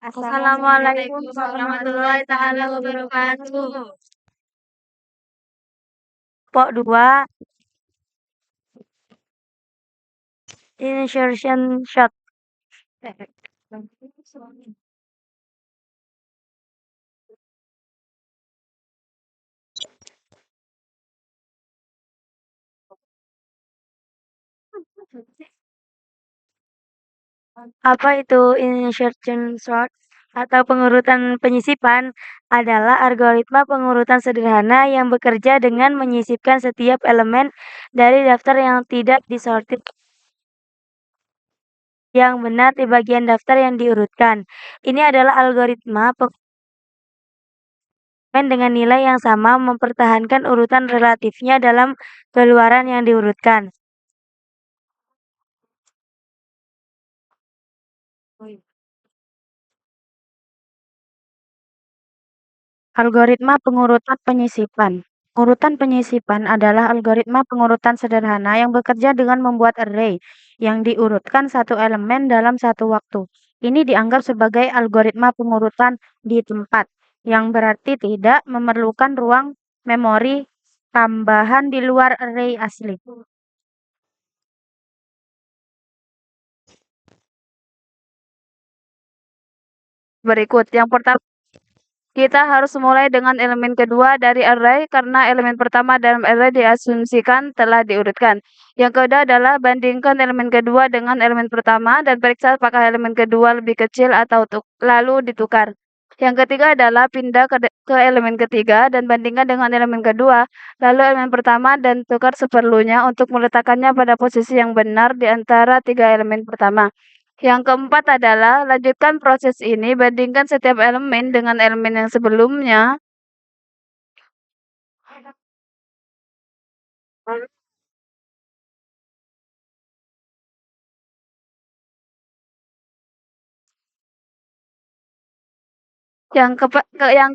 Assalamualaikum warahmatullahi taala wabarakatuh. Pok 2 insertion shot. Apa itu insertion shot atau pengurutan penyisipan? Adalah algoritma pengurutan sederhana yang bekerja dengan menyisipkan setiap elemen dari daftar yang tidak disortir yang benar di bagian daftar yang diurutkan. Ini adalah algoritma elemen dengan nilai yang sama mempertahankan urutan relatifnya dalam keluaran yang diurutkan. Algoritma pengurutan penyisipan. Urutan penyisipan adalah algoritma pengurutan sederhana yang bekerja dengan membuat array yang diurutkan satu elemen dalam satu waktu. Ini dianggap sebagai algoritma pengurutan di tempat, yang berarti tidak memerlukan ruang memori tambahan di luar array asli. Berikut, yang pertama, kita harus mulai dengan elemen kedua dari array karena elemen pertama dalam array diasumsikan telah diurutkan. Yang kedua adalah bandingkan elemen kedua dengan elemen pertama dan periksa apakah elemen kedua lebih kecil atau lalu ditukar. Yang ketiga adalah pindah ke elemen ketiga dan bandingkan dengan elemen kedua, lalu elemen pertama dan tukar seperlunya untuk meletakkannya pada posisi yang benar di antara tiga elemen pertama. Yang keempat adalah lanjutkan proses ini, bandingkan setiap elemen dengan elemen yang sebelumnya. Yang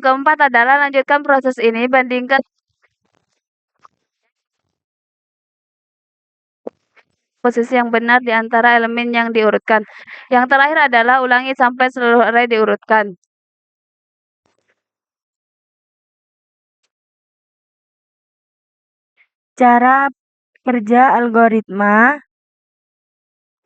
keempat adalah lanjutkan proses ini, bandingkan posisi yang benar di antara elemen yang diurutkan. Yang terakhir adalah ulangi sampai seluruh array diurutkan. Cara kerja algoritma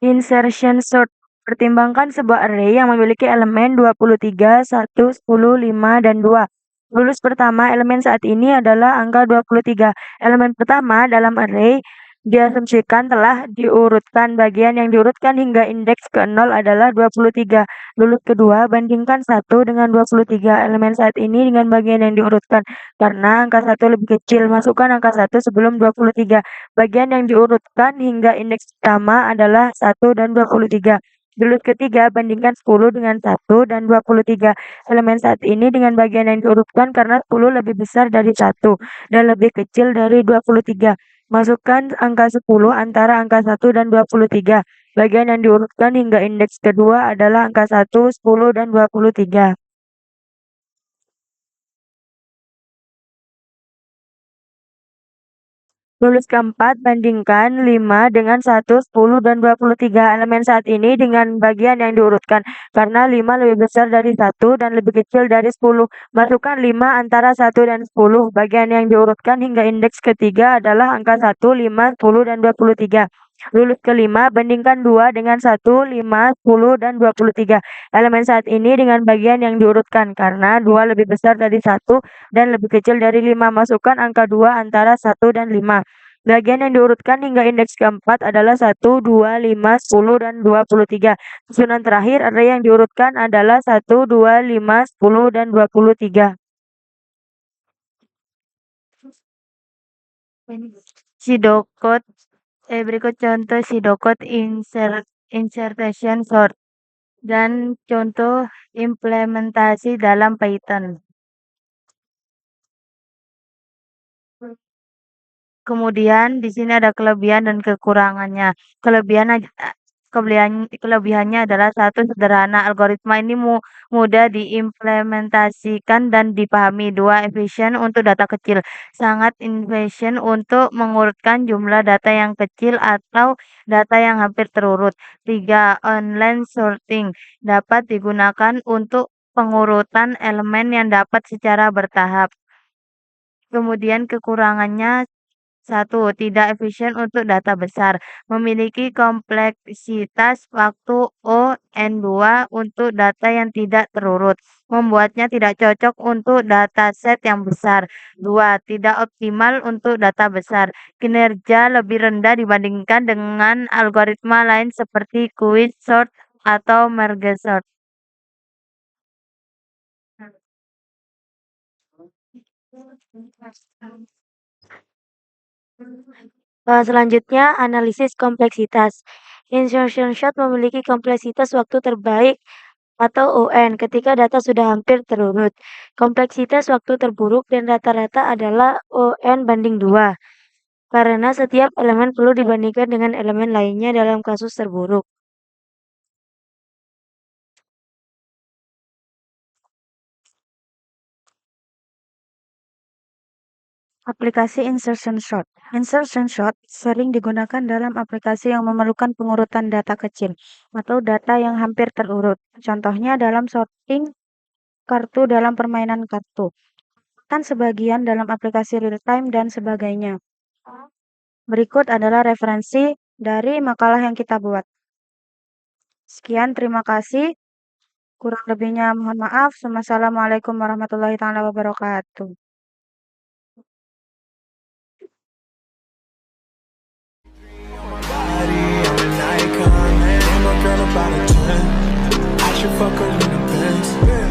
insertion sort. Pertimbangkan sebuah array yang memiliki elemen 23, 1, 10, 5, dan 2. Lulus pertama elemen saat ini adalah angka 23. Elemen pertama dalam array diasumsikan telah diurutkan. Bagian yang diurutkan hingga indeks ke-0 adalah 23. Lulus kedua, bandingkan 1 dengan 23 elemen saat ini dengan bagian yang diurutkan. Karena angka 1 lebih kecil, masukkan angka 1 sebelum 23. Bagian yang diurutkan hingga indeks pertama adalah 1 dan 23. Lulus ketiga, bandingkan 10 dengan 1 dan 23 elemen saat ini dengan bagian yang diurutkan karena 10 lebih besar dari 1 dan lebih kecil dari 23. Masukkan angka 10 antara angka 1 dan 23. Bagian yang diurutkan hingga indeks kedua adalah angka 1, 10, dan 23. Lulus keempat, bandingkan 5 dengan 1, 10, dan 23 elemen saat ini dengan bagian yang diurutkan. Karena 5 lebih besar dari 1 dan lebih kecil dari 10. Masukkan 5 antara 1 dan 10. Bagian yang diurutkan hingga indeks ketiga adalah angka 1, 5, 10, dan 23. Lulus kelima, bandingkan 2 dengan 1, 5, 10, dan 23. Elemen saat ini dengan bagian yang diurutkan. Karena 2 lebih besar dari 1 dan lebih kecil dari 5. Masukkan angka 2 antara 1 dan 5. Bagian yang diurutkan hingga indeks keempat adalah 1, 2, 5, 10, dan 23. Susunan terakhir array yang diurutkan adalah 1, 2, 5, 10, dan 23. Pseudocode berikut contoh pseudocode insertion sort dan contoh implementasi dalam Python. Kemudian di sini ada kelebihan dan kekurangannya. kelebihannya adalah satu, sederhana. Algoritma ini mudah diimplementasikan dan dipahami. Dua, efisien untuk data kecil. Sangat efisien untuk mengurutkan jumlah data yang kecil atau data yang hampir terurut. Tiga, online sorting. Dapat digunakan untuk pengurutan elemen yang dapat secara bertahap. Kemudian kekurangannya satu, tidak efisien untuk data besar, memiliki kompleksitas waktu O(n)2 untuk data yang tidak terurut, membuatnya tidak cocok untuk dataset yang besar. Dua, tidak optimal untuk data besar, kinerja lebih rendah dibandingkan dengan algoritma lain seperti Quicksort atau Mergesort. Selanjutnya, analisis kompleksitas. Insertion shot memiliki kompleksitas waktu terbaik atau ON ketika data sudah hampir terurut. Kompleksitas waktu terburuk dan rata-rata adalah ON banding 2, karena setiap elemen perlu dibandingkan dengan elemen lainnya dalam kasus terburuk. Aplikasi insertion shot. Insertion shot sering digunakan dalam aplikasi yang memerlukan pengurutan data kecil atau data yang hampir terurut. Contohnya dalam sorting kartu dalam permainan kartu. Kan sebagian dalam aplikasi real time dan sebagainya. Berikut adalah referensi dari makalah yang kita buat. Sekian, terima kasih. Kurang lebihnya mohon maaf. Wassalamualaikum warahmatullahi wabarakatuh. Girl about a 10. I should fuck her in the Benz.